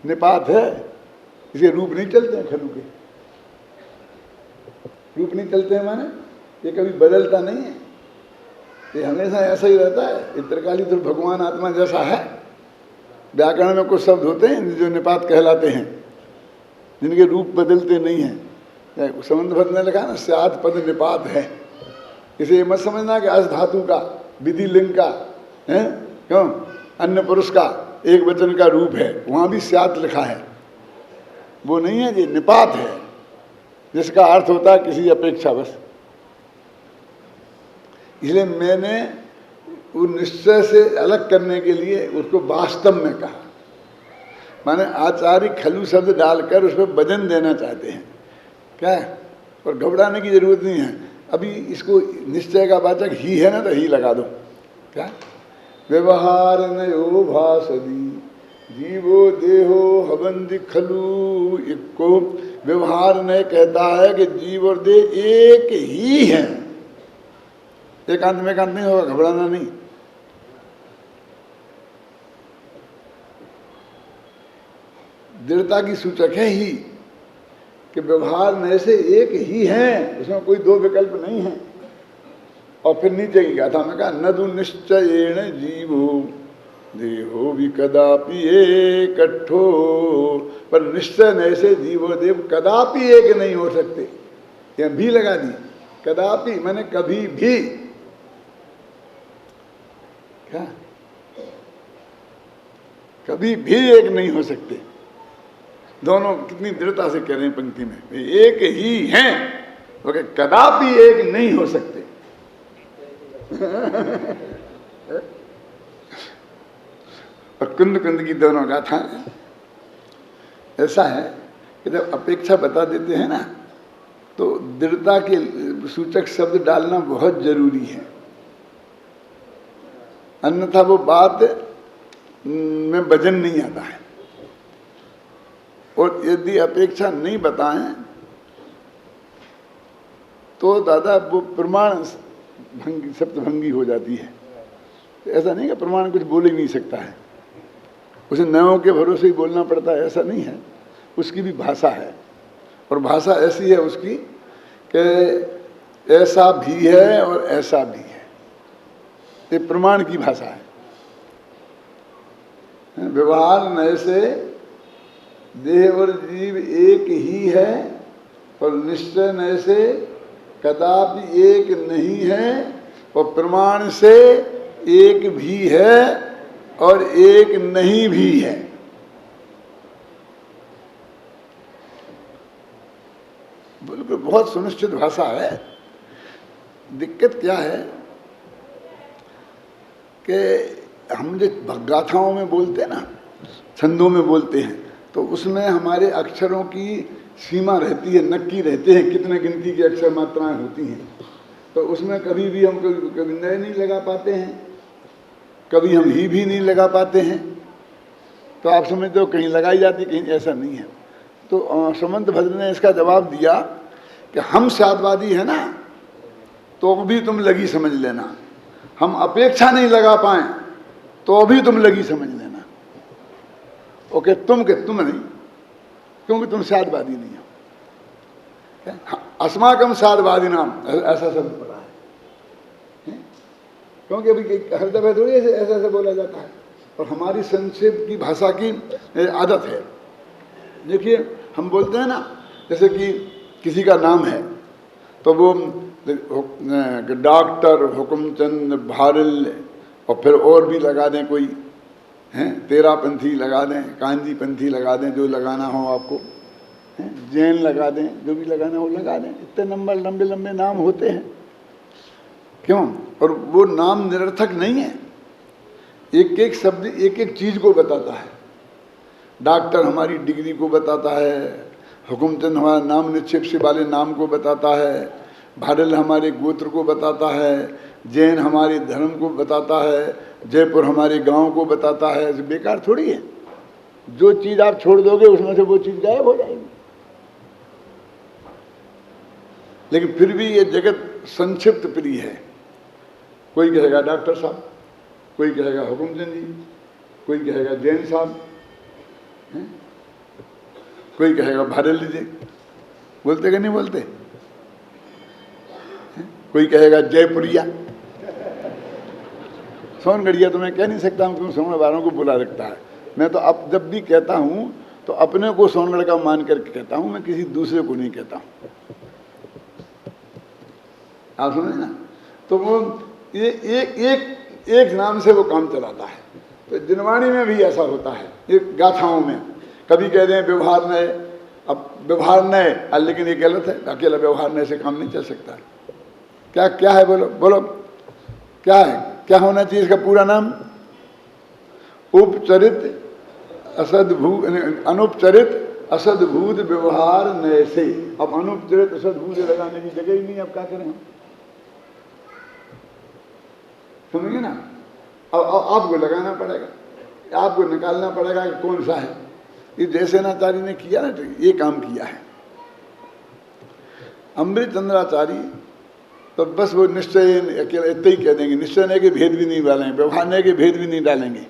निपात है, इसके रूप नहीं चलते हैं। खलु के रूप नहीं चलते हैं, माने ये कभी बदलता नहीं है, ये हमेशा ऐसा ही रहता है। ये त्रिकाली तो भगवान आत्मा जैसा है। व्याकरण में कुछ शब्द होते हैं जो निपात कहलाते हैं, जिनके रूप बदलते नहीं हैं। संबंध पद ने लिखा ना, स्याद पद निपात है। इसे ये मत समझना कि अस धातु का, विधि लिंग का है, क्यों अन्य पुरुष का एक वचन का रूप है, वहां भी स्यात लिखा है, वो नहीं है। ये निपात है, जिसका अर्थ होता है किसी अपेक्षा बस। इसलिए मैंने वो निश्चय से अलग करने के लिए उसको वास्तव में कहा। माने आचार्य खलु शब्द डालकर उस पर वजन देना चाहते हैं क्या, और घबराने की जरूरत नहीं है। अभी इसको निश्चय का वाचक ही है ना, तो ही लगा दो। क्या व्यवहार नयो भाषदी जीवो देहो हवंदि खलु। इको व्यवहार नय कहता है कि जीव और देह एक ही है। एकांत में एकांत नहीं होगा, घबराना नहीं। दृढ़ता की सूचक है ही कि व्यवहार नय से एक ही है, उसमें कोई दो विकल्प नहीं है। और फिर नीचे की गाथा में कहा नदु निश्चयेण जीवो देहो भी कदापि एकठो। पर निश्चय नय से जीवो देव कदापि एक नहीं हो सकते। यह भी लगा दी, कदापि माने कभी भी। क्या कभी भी एक नहीं हो सकते। दोनों कितनी दृढ़ता से कह रहे हैं पंक्ति में, एक ही हैं, तो कदापि एक नहीं हो सकते। और कुंद कुंद की दोनों गाथा ऐसा है कि जब अपेक्षा बता देते हैं ना, तो दृढ़ता के सूचक शब्द डालना बहुत जरूरी है, अन्यथा वो बात में वजन नहीं आता है। और यदि अपेक्षा नहीं बताएं तो दादा वो प्रमाण भंगी, सप्तभंगी हो जाती है। तो ऐसा नहीं कि प्रमाण कुछ बोल ही नहीं सकता है, उसे नयों के भरोसे ही बोलना पड़ता है, ऐसा नहीं है। उसकी भी भाषा है, और भाषा ऐसी है उसकी कि ऐसा भी है और ऐसा भी है। ये प्रमाण की भाषा है। व्यवहार नय से देह और जीव एक ही है, और निश्चय नय से कदापि एक नहीं है, और प्रमाण से एक भी है और एक नहीं भी है। बिल्कुल बहुत सुनिश्चित भाषा है। दिक्कत क्या है कि हम जो गाथाओं में बोलते हैं ना, छंदों में बोलते हैं, तो उसमें हमारे अक्षरों की सीमा रहती है, नक्की रहते हैं कितने गिनती की अक्षर मात्राएं होती हैं। तो उसमें कभी भी हम कभी नए नहीं लगा पाते हैं, कभी हम ही भी नहीं लगा पाते हैं। तो आप समझते हो कहीं लगाई जाती, कहीं ऐसा नहीं है। तो समंत भद्र ने इसका जवाब दिया कि हम साधवादी है ना, तो भी तुम लगी समझ लेना। हम अपेक्षा नहीं लगा पाए तो भी तुम लगी समझ लेना। ओके, तुम नहीं, क्योंकि तुम साधवादी नहीं हो। अस्माकम साधवादी नाम ऐसा शब्द पड़ा है, क्योंकि अभी हर दफे थोड़ी ऐसा ऐसा बोला जाता है। और हमारी संक्षेप की भाषा की आदत है। देखिए हम बोलते हैं ना, जैसे कि किसी का नाम है तो वो डॉक्टर हुकुमचंद भारिल, और फिर और भी लगा दें कोई हैं, तेरापंथी लगा दें, कांजी पंथी लगा दें, जो लगाना हो आपको, जैन लगा दें, जो भी लगाना हो लगा दें। इतने नंबर लंबे लंबे नाम होते हैं, क्यों? और वो नाम निरर्थक नहीं है। एक एक शब्द एक एक चीज को बताता है। डॉक्टर हमारी डिग्री को बताता है, हुकुमचंद हमारा नाम निक्षेप से वाले नाम को बताता है, भाडल हमारे गोत्र को बताता है, जैन हमारे धर्म को बताता है, जयपुर हमारे गांव को बताता है। बेकार थोड़ी है। जो चीज आप छोड़ दोगे उसमें से वो चीज गायब हो जाएगी। लेकिन फिर भी ये जगत संक्षिप्त प्रिय है। कोई कहेगा डॉक्टर साहब, कोई कहेगा हुकुमचंद जी, कोई कहेगा जैन साहब, कोई कहेगा भारे लीजिए, बोलते कि नहीं बोलते? कोई कहेगा जयपुरिया। सोनगढ़िया तो मैं कह नहीं सकता हूँ क्योंकि सोनगढ़ वालों को बुला रखता है। मैं तो अब जब भी कहता हूँ तो अपने को सोनगढ़ का मान करके कहता हूँ, मैं किसी दूसरे को नहीं कहता हूँ। आप समझे ना? तो वो ये एक नाम से वो काम चलाता है। तो जिनवाणी में भी ऐसा होता है, एक गाथाओं में कभी कह दें व्यवहार नए, अब व्यवहार नए, लेकिन ये गलत है, अकेला व्यवहार नए से काम नहीं चल सकता। क्या क्या है बोलो बोलो, क्या है, क्या होना चाहिए इसका पूरा नाम? उपचरित असद्भूत, अनुपचरित असद्भूत व्यवहार नए से। अब अनुपचरित असद्भूत लगाने की जगह ही नहीं, अब क्या करें हम? समझिए ना? अब आपको लगाना पड़ेगा, आपको निकालना पड़ेगा कि कौन सा है। ये जयसेनाचार्य ने किया ना, तो ये काम किया है। अमृतचंद्राचार्य तो बस वो निश्चय अकेले इतना ही कह देंगे, निश्चय नए के भेद भी नहीं डालेंगे, व्यवहार नए के भेद भी नहीं डालेंगे,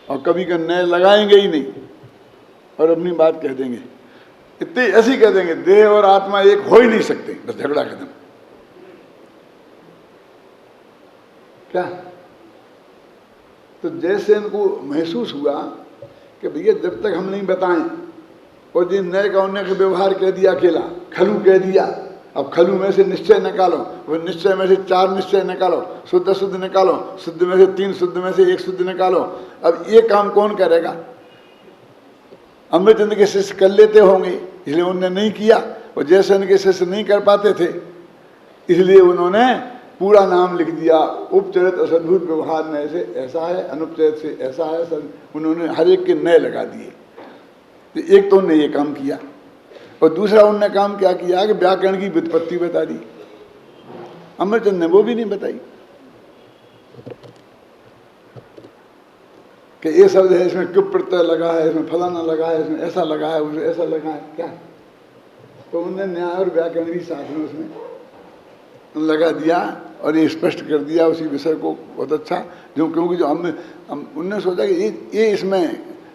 और कभी का नए लगाएंगे ही नहीं, और अपनी बात कह देंगे। इतनी ऐसी कह देंगे, देह और आत्मा एक हो ही नहीं सकते, बस झगड़ा खत्म। क्या? तो जैसे इनको महसूस हुआ कि भैया जब तक हम नहीं बताएं, और जिन नए का उन्ने का व्यवहार कह दिया, अकेला खलू कह दिया, अब खलू में से निश्चय निकालो, वो निश्चय में से 4 निश्चय निकालो, शुद्ध शुद्ध निकालो, शुद्ध में से 3, शुद्ध में से 1 शुद्ध निकालो। अब ये काम कौन करेगा? अमृतचंद्र के शिष्य कर लेते होंगे, इसलिए उन्होंने नहीं किया, और जैसे उनके शिष्य नहीं कर पाते थे, इसलिए उन्होंने पूरा नाम लिख दिया। उपचरित असद्भुत व्यवहार नए से ऐसा है, अनुपचरित से ऐसा है, उन्होंने हर एक के नए लगा दिए। तो एक तो उन्होंने ये काम किया, और दूसरा उन्होंने काम क्या किया कि व्याकरण की व्युत्पत्ति बता दी। अमरचंद ने वो भी नहीं बताई कि ये शब्द है, इसमें क्यों प्रत्यय लगा है, इसमें फलाना लगा है, इसमें ऐसा लगा है, उसमें ऐसा लगा है, क्या? तो उन्होंने न्याय और व्याकरण की साथ में उसमें लगा दिया और ये स्पष्ट कर दिया उसी विषय को बहुत अच्छा। जो क्योंकि जो उनने सोचा कि ये इसमें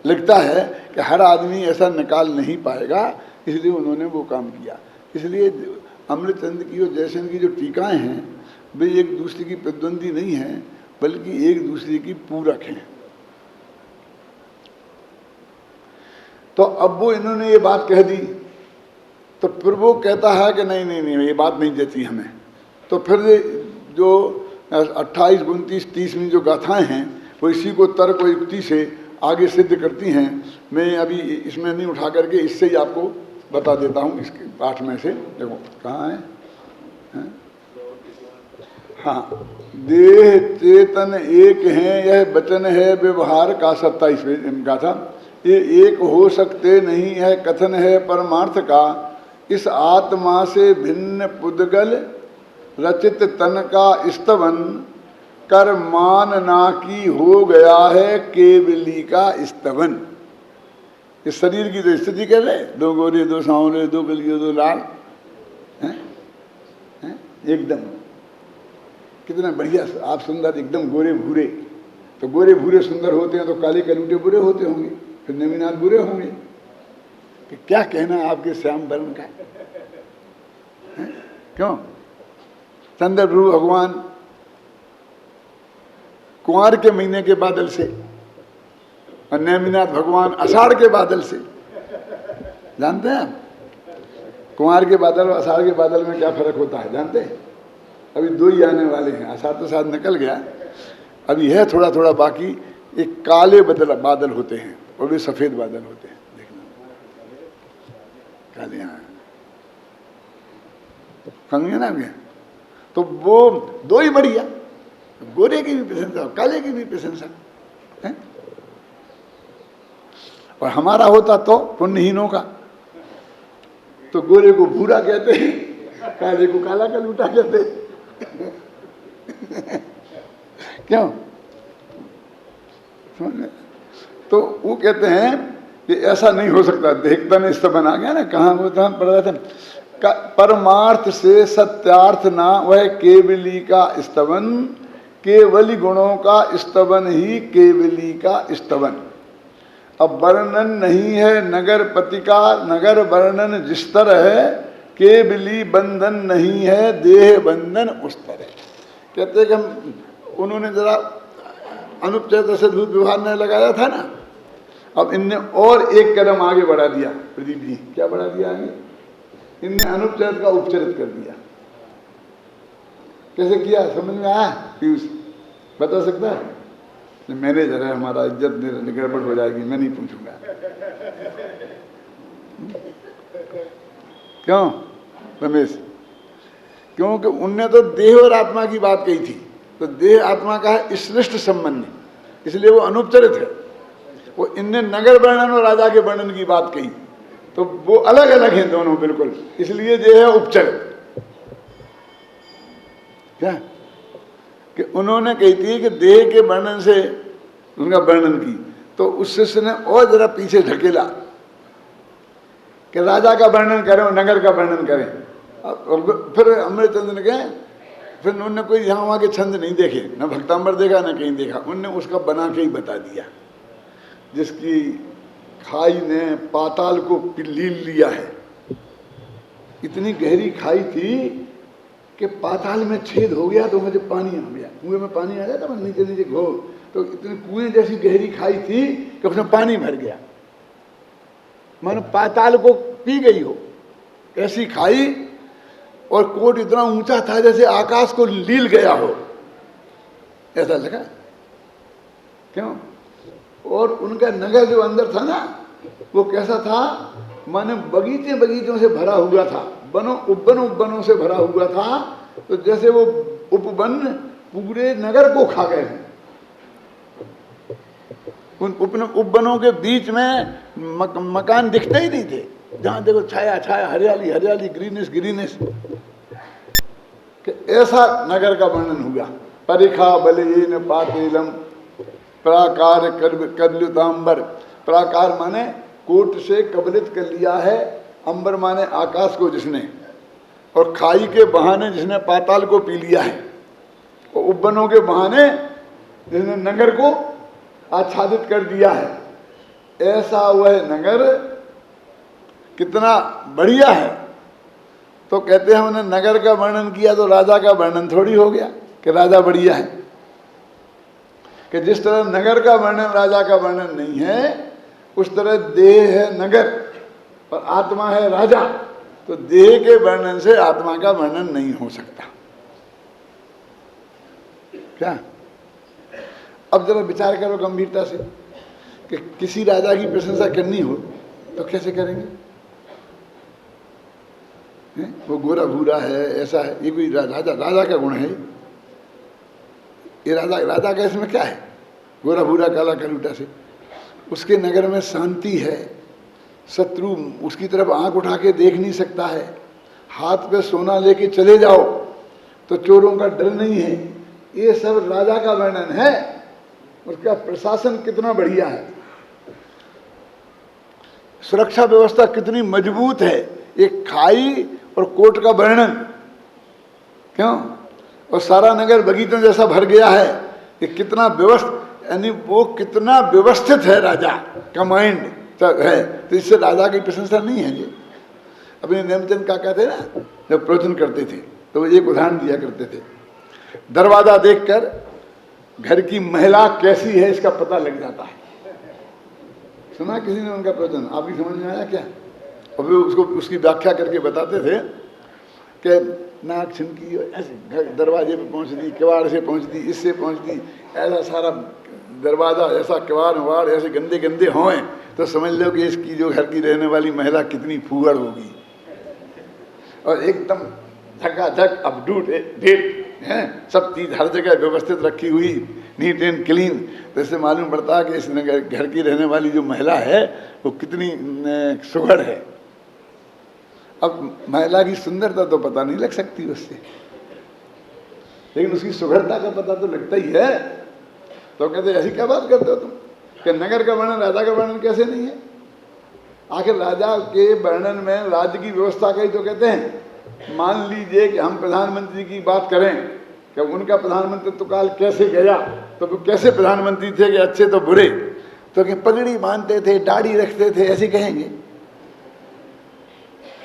लगता है कि हर आदमी ऐसा निकाल नहीं पाएगा, इसलिए उन्होंने वो काम किया। इसलिए अमृतचंद की और जयसेन की जो टीकाएं हैं वे एक दूसरे की प्रतिद्वंदी नहीं हैं, बल्कि एक दूसरे की पूरक हैं। तो अब वो इन्होंने ये बात कह दी, तो फिर वो कहता है कि नहीं नहीं नहीं ये बात नहीं देती हमें। तो फिर जो 28, 29, 30वीं जो गाथाएं हैं वो इसी को तर्क और युक्ति से आगे सिद्ध करती हैं। मैं अभी इसमें नहीं उठा करके इससे ही आपको बता देता हूँ, इसके पाठ में से। देखो कहाँ है? हाँ, देह चेतन एक है, यह वचन है व्यवहार का। 27वें गाथा। ये एक हो सकते नहीं है कथन है परमार्थ का, इस आत्मा से भिन्न पुद्गल रचित तन का स्तवन, कर मान ना की हो गया है केवली का स्तवन। इस शरीर की तो स्थिति कर रहे, 2 गोरे 2 सांवले 2 कलिए 2 लाल हैं? एकदम कितना बढ़िया आप सुंदर, एकदम गोरे भूरे। तो गोरे भूरे सुंदर होते हैं तो काले कलूटे बुरे होते होंगे, फिर नेमिनाथ बुरे होंगे। कि क्या कहना है आपके श्याम वर्ण का? क्यों? चंद्रप्रभु भगवान कुंवर के महीने के बादल से और नेमिनाथ भगवान आषाढ़ के बादल से। जानते हैं आप कुंवर के बादल और आषाढ़ के बादल में क्या फर्क होता है? जानते हैं? अभी 2 ही आने वाले हैं। आषाढ़ तो शायद निकल गया, अभी है थोड़ा थोड़ा बाकी। एक काले बादल होते हैं और वे सफेद बादल होते हैं, देखना काले। यहाँ समझे ना भैया? तो वो 2 ही बढ़िया, गोरे की भी प्रशंसा और काले की भी प्रशंसा है। और हमारा होता तो पुण्यहीनों का, तो गोरे को भूरा कहते हैं, काले को काला कलूटा कहते हैं। क्यों? तो वो कहते हैं कि ऐसा नहीं हो सकता। देखता नहीं स्तवन आ गया ना, कहाँ वो था पढ़ रहा था, परमार्थ से सत्यार्थ ना वह केवली का स्तवन, केवली गुणों का स्तवन ही केवली का स्तवन। अब वर्णन नहीं है नगरपति का, नगर वर्णन जिस तरह है, केवली बंधन नहीं है देह बंधन उस तरह। कहते कि हम उन्होंने जरा अनुपचरित सद्भूत विभाग ने लगाया था ना, अब इनने और एक कदम आगे बढ़ा दिया प्रदीप जी। क्या बढ़ा दिया आगे? इनने अनुपचरित का उपचरित कर दिया। कैसे किया समझ में आया पीयूष? बता सकता है? मैनेजर है हमारा, इज्जत गड़बड़ हो जाएगी, मैं नहीं पूछूंगा। क्यों रमेश? क्योंकि उनने तो देह और आत्मा की बात कही थी, तो देह आत्मा का है श्रेष्ठ संबंध, इसलिए वो अनुपचरित है। वो इनने नगर वर्णन और राजा के वर्णन की बात कही, तो वो अलग अलग हैं दोनों बिल्कुल, इसलिए जो है उपचरित। क्या कि उन्होंने कही थी कि देह के वर्णन से उनका वर्णन की, तो उस शिष्य ने और जरा पीछे ढकेला कि राजा का वर्णन करें और नगर का वर्णन करें। फिर अमृतचंद्र ने कहे, फिर उन्होंने कोई यहाँ वहाँ के छंद नहीं देखे, न भक्तांबर देखा न कहीं देखा, उनने उसका बना के ही बता दिया। जिसकी खाई ने पाताल को लील लिया है, इतनी गहरी खाई थी कि पाताल में छेद हो गया तो मुझे पानी आ गया, कुएं में पानी आ जाता था नीचे नीचे घोर, तो इतनी कुएं जैसी गहरी खाई थी कि उसमें पानी भर गया, मानो पाताल को पी गई हो ऐसी खाई। और कोट इतना ऊंचा था जैसे आकाश को लील गया हो, ऐसा लगा। क्यों? और उनका नगर जो अंदर था ना, वो कैसा था, माने बगीचे बगीचों से भरा हुआ था, उपवनों से भरा हुआ था, तो जैसे वो उपवन पूरे नगर को खा गए हैं। उन उपवनों के बीच में मकान दिखते ही नहीं थे, जहां देखो छाया छाया, हरियाली हरियाली, ग्रीनिश ग्रीनिश। ऐसा नगर का वर्णन हुआ। परिखा बलहीन पातेलम प्राकार कदलुतांबर। प्राकार माने कोट से कबलित कर लिया है, अंबर माने आकाश को जिसने, और खाई के बहाने जिसने पाताल को पी लिया है, और उपवनों के बहाने जिसने नगर को आच्छादित कर दिया है। ऐसा वह नगर कितना बढ़िया है। तो कहते हैं उन्होंने नगर का वर्णन किया तो राजा का वर्णन थोड़ी हो गया कि राजा बढ़िया है। कि जिस तरह नगर का वर्णन राजा का वर्णन नहीं है, उस तरह देह है नगर और आत्मा है राजा, तो देह के वर्णन से आत्मा का वर्णन नहीं हो सकता। क्या? अब जरा विचार करो गंभीरता से कि किसी राजा की प्रशंसा करनी हो तो कैसे करेंगे? वो गोरा भूरा है, ऐसा है, ये कोई राजा का गुण है? ये राजा का इसमें क्या है? गोरा भूरा काला कलूटा से। उसके नगर में शांति है, शत्रु उसकी तरफ आंख उठा के देख नहीं सकता है, हाथ पे सोना लेके चले जाओ तो चोरों का डर नहीं है। ये सब राजा का वर्णन है। उसका प्रशासन कितना बढ़िया है, सुरक्षा व्यवस्था कितनी मजबूत है। एक खाई और कोट का वर्णन, क्यों? और सारा नगर बगीचों जैसा भर गया है। ये कितना यानी वो कितना व्यवस्थित है राजा का माइंड है। तो इससे राजा की प्रशंसा नहीं है ये। अपने नेमचंद काका थे ना, जब प्रवचन करते थे तो वो एक उदाहरण दिया करते थे, दरवाजा देखकर घर की महिला कैसी है इसका पता लग जाता है। सुना किसी ने उनका प्रवचन? आपकी समझ में आया क्या? और वे उसको उसकी व्याख्या करके बताते थे कि नाक छिनकी, ऐसे दरवाजे पे पहुंच दी, किवाड़ से पहुंच दी, इससे पहुंच दी, ऐसा सारा दरवाज़ा, ऐसा किवाड़ वाड़ ऐसे गंदे गंदे हों तो समझ लो कि इसकी जो घर की रहने वाली महिला कितनी फूहड़ होगी। और एकदम झकाझक अपडेट है, सब चीज़ हर जगह व्यवस्थित रखी हुई, नीट एंड क्लीन। तो इससे मालूम पड़ता है कि इस घर की रहने वाली जो महिला है वो कितनी सुघड़ है। अब महिला की सुंदरता तो पता नहीं लग सकती उससे, लेकिन उसकी सुघड़ता का पता तो लगता ही है। तो कहते ऐसी क्या बात करते हो तुम कि नगर का वर्णन राजा का वर्णन कैसे नहीं है? आखिर राजा के वर्णन में राज्य की व्यवस्था का ही तो कहते हैं। मान लीजिए कि हम प्रधानमंत्री की बात करें कि उनका प्रधानमंत्री तो काल कैसे गया, तो वो कैसे प्रधानमंत्री थे कि अच्छे तो बुरे, तो कि पगड़ी बांधते थे, दाढ़ी रखते थे, ऐसे कहेंगे।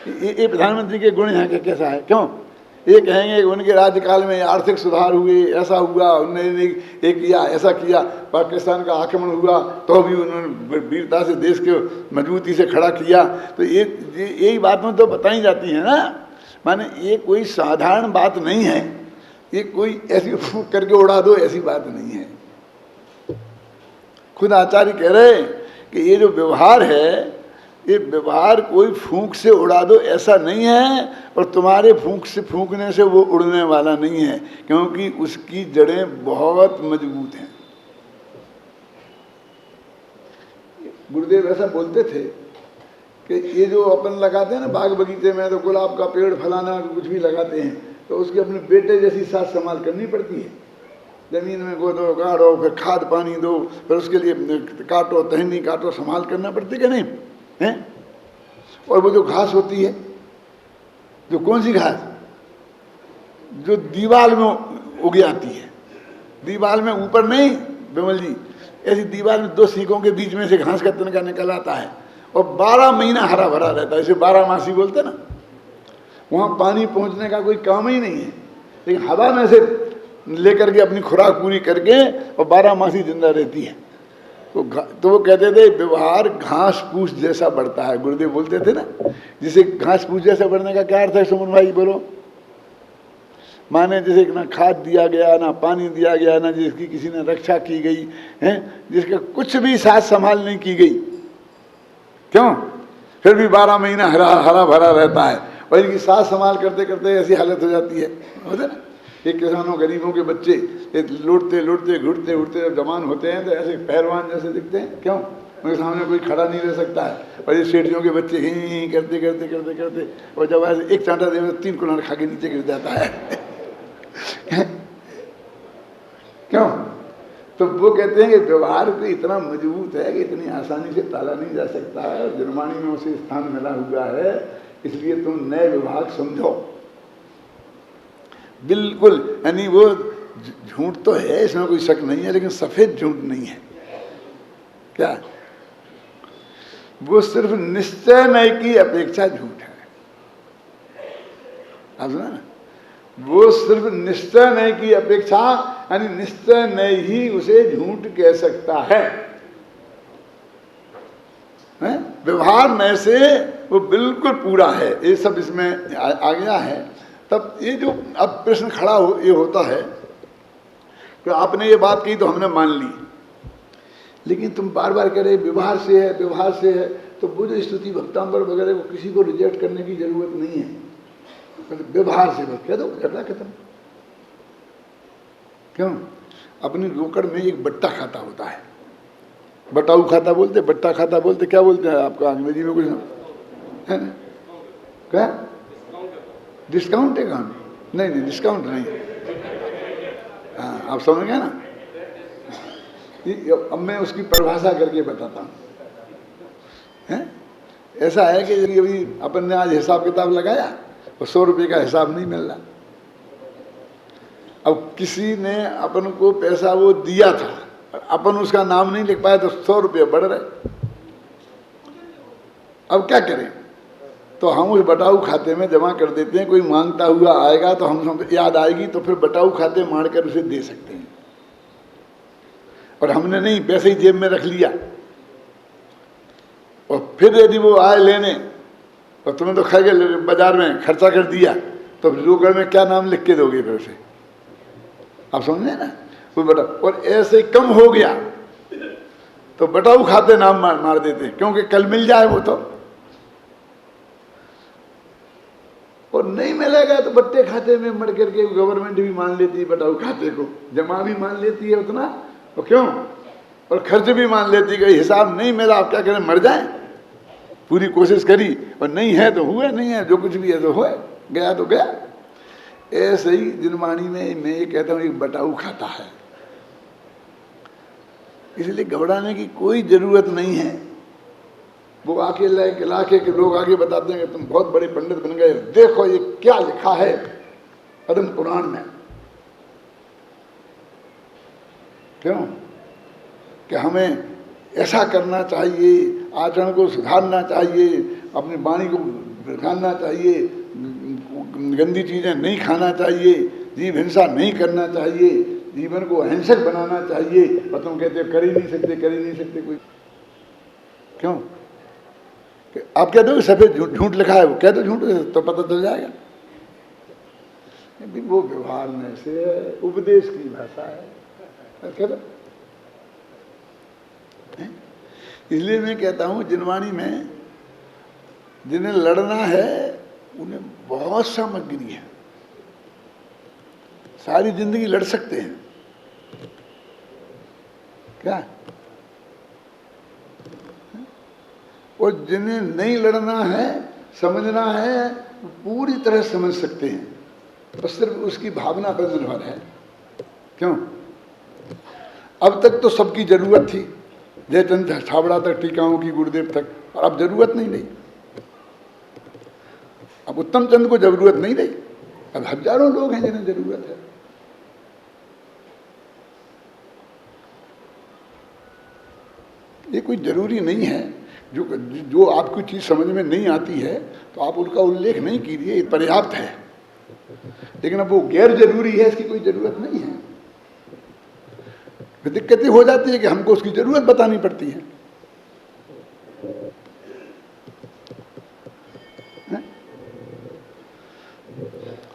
ये प्रधानमंत्री के गुण यहाँ के कैसा है? क्यों ये कहेंगे कि उनके राज्यकाल में आर्थिक सुधार हुए, ऐसा हुआ, उन्होंने ये किया, ऐसा किया, पाकिस्तान का आक्रमण हुआ तो भी उन्होंने वीरता से देश के मजबूती से खड़ा किया। तो ये यही बातें तो बताई जाती हैं ना। माने ये कोई साधारण बात नहीं है, ये कोई ऐसी फूंक करके उड़ा दो ऐसी बात नहीं है। खुद आचार्य कह रहे कि ये जो व्यवहार है, ये व्यवहार कोई फूंक से उड़ा दो ऐसा नहीं है, और तुम्हारे फूंकने से वो उड़ने वाला नहीं है, क्योंकि उसकी जड़ें बहुत मजबूत हैं। गुरुदेव ऐसा बोलते थे कि ये जो अपन लगाते हैं ना बाग बगीचे में, तो गुलाब का पेड़ फलाना कुछ भी लगाते हैं, तो उसके अपने बेटे जैसी साथ संभाल करनी पड़ती है। जमीन में गोदो, गाड़ो, फिर खाद पानी दो, फिर उसके लिए काटो, टहनी काटो, संभाल करना पड़ती कि नहीं है? और वो जो घास होती है, जो कौन सी घास, जो दीवार में उग आती है, दीवार में ऊपर नहीं विमल जी, ऐसी दीवार में 2 सीकों के बीच में से घास का तिनका निकल आता है और 12 महीना हरा भरा रहता है, इसे 12 मासी बोलते ना। वहाँ पानी पहुँचने का कोई काम ही नहीं है, लेकिन हवा में से लेकर के अपनी खुराक पूरी करके और 12 मासी जिंदा रहती है। तो वो कहते थे व्यवहार घास फूस जैसा बढ़ता है। गुरुदेव बोलते थे ना, जिसे घास फूस जैसा बढ़ने का क्या अर्थ है सुमन भाई बोलो? माने जैसे ना खाद दिया गया, ना पानी दिया गया, ना जिसकी किसी ने रक्षा की गई है, जिसका कुछ भी साथ संभाल नहीं की गई, क्यों फिर भी 12 महीना हरा भरा रहता है, और इनकी साथ संभाल करते करते ऐसी हालत हो जाती है, होता ना। ये किसानों गरीबों के बच्चे लौटते लौटते घुटते उठते जब जवान होते हैं तो ऐसे पहलवान जैसे दिखते हैं, क्यों? उनके सामने कोई खड़ा नहीं रह सकता है। और ये सेठियों के बच्चे ही करते करते करते करते और जब ऐसे एक चांटा दे तो 3 कुल्हाड़ खा के नीचे गिर जाता है क्यों? तो वो कहते हैं कि व्यवहार को इतना मजबूत है कि इतनी आसानी से ताला नहीं जा सकता है, और जनवाणी में उसे स्थान मिला हुआ है, इसलिए तुम नए विभाग समझो। बिल्कुल, यानी वो झूठ तो है, इसमें कोई शक नहीं है, लेकिन सफेद झूठ नहीं है। क्या? वो सिर्फ निश्चय नय की अपेक्षा झूठ है। आप सुना ना? वो सिर्फ निश्चय नय की अपेक्षा, यानी निश्चय नय ही उसे झूठ कह सकता है। व्यवहार नय से वो बिल्कुल पूरा है, ये सब इसमें आ गया है। तब ये जो अब प्रश्न खड़ा ये होता है कि आपने ये बात कही तो हमने मान ली, लेकिन तुम बार बार कह रहे व्यवहार से है, व्यवहार से है, तो बुद्ध स्तुति भक्तांबर वगैरह को किसी को रिजेक्ट करने की जरूरत नहीं है। व्यवहार से बस कह दो, झगड़ा खत्म। क्यों? अपनी रोकड़ में एक बट्टा खाता होता है, बटाऊ खाता बोलते, बट्टा खाता बोलते, क्या बोलते हैं आपका अंग्रेजी में कुछ है ना? क्या डिस्काउंट अकाउंट? नहीं डिस्काउंट नहीं। हाँ, आप समझ गए ना? अब मैं उसकी परिभाषा करके बताता हूँ। ऐसा है कि अभी अपन ने आज हिसाब किताब लगाया और 100 रुपये का हिसाब नहीं मिल रहा। अब किसी ने अपन को पैसा वो दिया था, अपन उसका नाम नहीं लिख पाया तो 100 रुपये बढ़ रहे। अब क्या करें? तो हम उस बटाऊ खाते में जमा कर देते हैं। कोई मांगता हुआ आएगा तो हम याद आएगी तो फिर बटाऊ खाते मार कर उसे दे सकते हैं। और हमने नहीं, पैसे ही जेब में रख लिया, और फिर यदि वो आए लेने और तुम्हें तो खा के बाजार में खर्चा कर दिया, तो रोकड़ में क्या नाम लिख के दोगे फिर उसे? आप समझे ना? वो बटा, और ऐसे कम हो गया तो बटाऊ खाते नाम मार देते हैं, क्योंकि कल मिल जाए वो तो। और नहीं मिलेगा तो बट्टे खाते में मर करके गवर्नमेंट भी मान लेती है, बटाऊ खाते को जमा भी मान लेती है उतना, तो क्यों, और खर्च भी मान लेती है। हिसाब नहीं मिला, आप क्या करें, मर जाए? पूरी कोशिश करी और नहीं है तो हुआ, नहीं है जो कुछ भी है तो हुआ, गया तो गया। ऐसे ही जिनवाणी में मैं ये कहता हूँ एक बटाऊ खाता है, इसलिए घबराने की कोई जरूरत नहीं है। वो आके लाके के लोग आगे बताते हैं कि तुम बहुत बड़े पंडित बन गए, देखो ये क्या लिखा है पद्म पुराण में। क्यों? कि हमें ऐसा करना चाहिए, आचरण को सुधारना चाहिए, अपनी वाणी को बिगाड़ना चाहिए, गंदी चीज़ें नहीं खाना चाहिए, जीव हिंसा नहीं करना चाहिए, जीवन को अहिंसक बनाना चाहिए, और तुम कहते हो कर ही नहीं सकते, कर ही नहीं सकते। कोई क्यों? आप कहते हो सफेद झूठ लिखा है, वो कहते झूठ तो पता चल जाएगा। वो व्यवहार में से उपदेश की भाषा है, कहते। इसलिए मैं कहता हूं जिनवाणी में जिन्हें लड़ना है उन्हें बहुत सामग्री है, सारी जिंदगी लड़ सकते हैं। क्या? और जिन्हें नहीं लड़ना है, समझना है, पूरी तरह समझ सकते हैं, बस सिर्फ उसकी भावना पर निर्भर है। क्यों? अब तक तो सबकी जरूरत थी, जयचंद छाबड़ा तक, टीकाओं की, गुरुदेव तक, और अब जरूरत नहीं रही। अब उत्तम चंद को जरूरत नहीं रही, अब हजारों लोग हैं जिन्हें जरूरत है। ये कोई जरूरी नहीं है, जो आपको चीज समझ में नहीं आती है तो आप उनका उल्लेख नहीं कीजिए, पर्याप्त है। लेकिन अब वो गैर जरूरी है, इसकी कोई जरूरत नहीं है। दिक्कतें हो जाती है कि हमको उसकी जरूरत बतानी पड़ती है।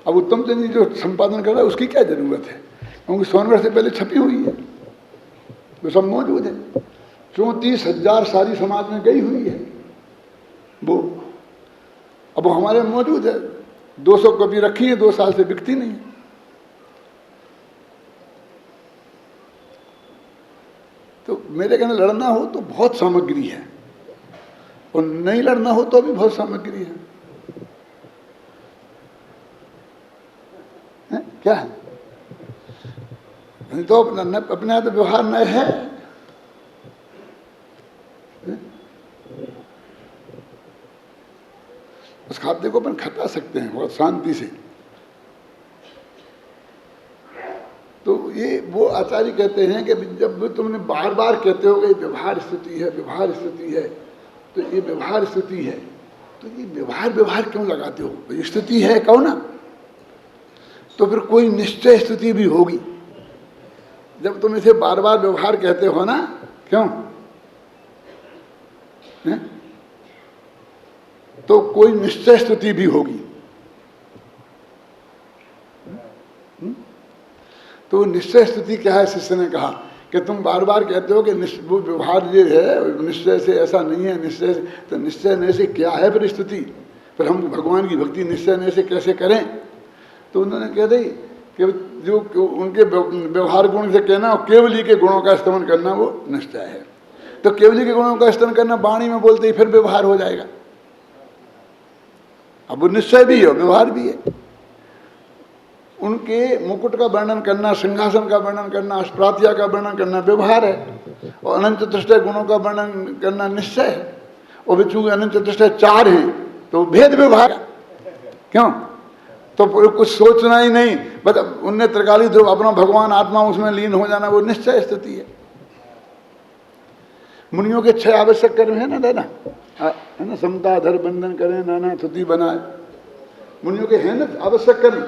अब उत्तम चंद जी जो संपादन कर रहा है उसकी क्या जरूरत है, क्योंकि 100 वर्ष से पहले छपी हुई है, वो सब मौजूद है। 34,000 सारी समाज में गई हुई है वो, अब वो हमारे में मौजूद है। 200 कॉपी रखी है, 2 साल से बिकती नहीं है। तो मेरे कहने लड़ना हो तो बहुत सामग्री है, और नहीं लड़ना हो तो भी बहुत सामग्री है। क्या है? तो अपने आप व्यवहार नए है। उस खाते को अपन खटा सकते हैं बहुत शांति से। तो ये वो आचार्य कहते हैं कि जब तुमने बार बार कहते हो कि व्यवहार स्थिति है, व्यवहार स्थिति है, तो ये व्यवहार स्थिति है, तो ये व्यवहार क्यों लगाते हो? तो स्थिति है कहो ना, तो फिर कोई निश्चय स्थिति भी होगी। जब तुम इसे बार बार व्यवहार कहते हो ना, क्यों है? तो कोई निश्चय स्थिति भी होगी। तो निश्चय स्थिति क्या है? शिष्य ने कहा कि तुम बार बार कहते हो कि वो व्यवहार ये है, निश्चय से ऐसा नहीं है, निश्चय से, तो निश्चय ने से क्या है फिर स्थिति? फिर हम भगवान की भक्ति निश्चय ने से कैसे करें? तो उन्होंने कह दी कि जो उनके व्यवहार गुण से कहना और केवली के गुणों का स्तमन करना वो निश्चय है। तो केवली के गुणों का स्तमन करना वाणी में बोलते ही फिर व्यवहार हो जाएगा। अब वो निश्चय भी है, व्यवहार भी है। उनके मुकुट का वर्णन करना, सिंहासन का वर्णन करना, अस्प्रात्या का वर्णन करना व्यवहार है, और अनंत चतुष्टय गुणों का वर्णन करना निश्चय है। और चूंकि अनंत चतुष्टय 4 हैं तो भेद व्यवहार। क्यों? तो कुछ सोचना ही नहीं, मतलब उनने त्रिकाली ध्रुव अपना भगवान आत्मा उसमें लीन हो जाना, वो निश्चय स्थिति है। मुनियों के 6 आवश्यक कर्म है ना दादा, है ना, समता, धर, बंधन करें, नाना स्तुति बनाए, मुनियों के हैं ना आवश्यक कर्म।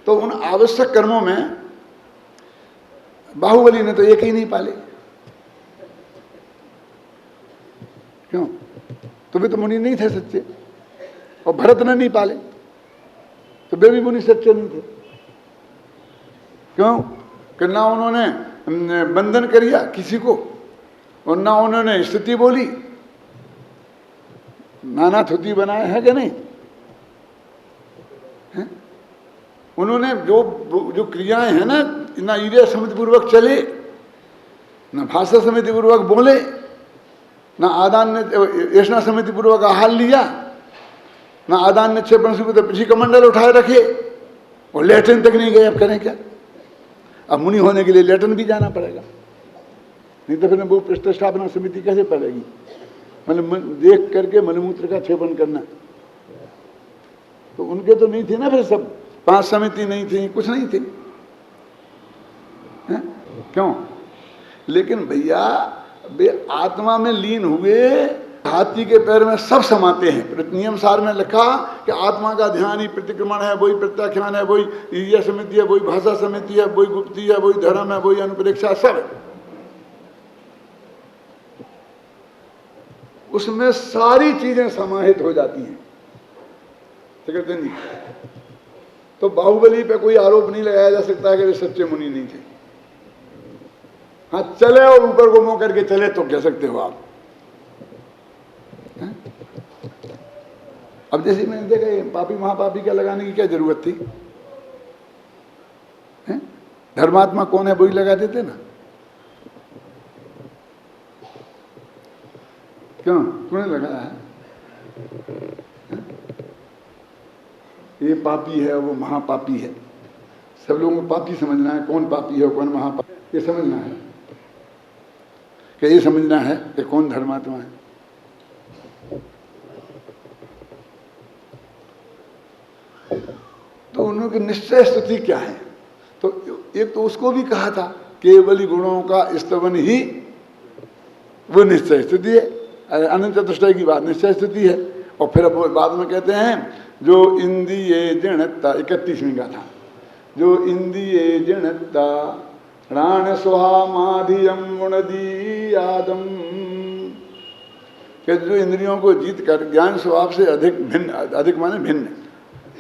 तो उन आवश्यक कर्मों में बाहुबली ने तो एक ही नहीं पाले। क्यों? तो वे तो मुनि नहीं थे सच्चे, और भरत ने नहीं पाले, तो वे भी मुनि सच्चे नहीं थे। क्यों? कि ना उन्होंने बंधन किया किसी को, और ना उन्होंने स्थिति बोली, नाना थुति बनाया है कि नहीं है? उन्होंने जो क्रियाएं हैं ना ईर्ष्या समिति पूर्वक चले, ना भाषा समिति पूर्वक बोले, ना आदान ने ऐसा समिति पूर्वक आहार लिया, ना आदान ने 6 पंक्ति पीछे कमंडल उठाए रखे, और लेटरिन तक नहीं गए। अब करें क्या? अब मुनि होने के लिए लेटरिन भी जाना पड़ेगा, नहीं तो फिर वो प्रतिष्ठापना समिति कैसे पड़ेगी? मतलब देख करके मलमूत्र का छेपन करना, तो उनके तो नहीं थी ना, फिर सब 5 समिति नहीं थी, कुछ नहीं थी। क्यों? लेकिन भैया वे आत्मा में लीन हुए, हाथी के पैर में सब समाते हैं। नियम सार में लिखा कि आत्मा का ध्यान ही प्रतिक्रमण है, वही प्रत्याख्यान है, वही यह समिति है, वही भाषा समिति है, वही गुप्ती है, वही धर्म है, वही अनुप्रेक्षा, सब है। उसमें सारी चीजें समाहित हो जाती हैं। जी, तो बाहुबली पे कोई आरोप नहीं लगाया जा सकता कि वे सच्चे मुनि नहीं थे। हाँ, चले और ऊपर को मुंह करके चले तो कह सकते हो आप। अब जैसे मैंने देखा ये पापी महापापी का लगाने की क्या जरूरत थी? धर्मात्मा कौन है वही लगा देते ना। क्यों तूने लगाया है? ये पापी है वो महापापी है। सब लोगों को पापी समझना है, कौन पापी है कौन महापापी, ये समझना है। क्या ये समझना है कि कौन धर्मात्मा है? तो उनकी निश्चय स्तुति क्या है? तो एक तो उसको भी कहा था केवल गुणों का स्तवन ही वो निश्चय स्तुति है, अनंत चतुष्टय की बात निश्चय स्तुति है। और फिर अब बाद में कहते हैं जो इंद्रिये जिणता, 31वीं का था, जो इंद्रिये जिणता प्राण स्वामाधियम गुणदी आदम, कि जो इंद्रियों को जीत कर ज्ञान स्वभाव से अधिक भिन्न, अधिक माने भिन्न,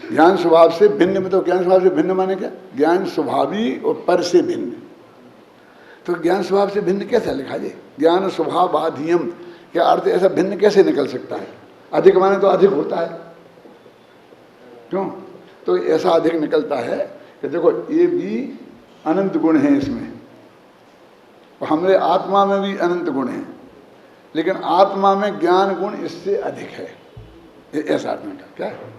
ज्ञान स्वभाव से भिन्न में, तो ज्ञान स्वभाव से भिन्न माने क्या? ज्ञान स्वभावी और पर से भिन्न। तो ज्ञान स्वभाव से भिन्न कैसा लिखा जाए? ज्ञान स्वभाव आधियम, क्या अर्थ ऐसा भिन्न कैसे निकल सकता है? अधिक माने तो अधिक होता है, क्यों? तो ऐसा अधिक निकलता है कि देखो ये भी अनंत गुण है इसमें, और हमारे आत्मा में भी अनंत गुण है, लेकिन आत्मा में ज्ञान गुण इससे अधिक है। ऐसा अर्थ में क्या है?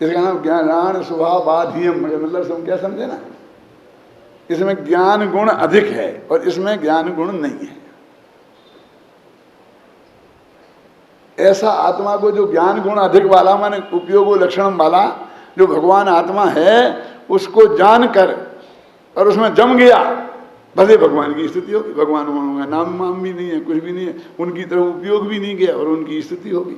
इसका नाम ज्ञान स्वभाव बाधियम, मतलब हम क्या समझे ना, इसमें ज्ञान गुण अधिक है और इसमें ज्ञान गुण नहीं है। ऐसा आत्मा को जो ज्ञान गुण अधिक वाला माने उपयोग लक्षण वाला जो भगवान आत्मा है, उसको जानकर और उसमें जम गया, भले भगवान की स्थिति होगी। भगवान होगा नाम वाम भी नहीं है, कुछ भी नहीं है, उनकी तरह उपयोग भी नहीं किया और उनकी स्थिति होगी।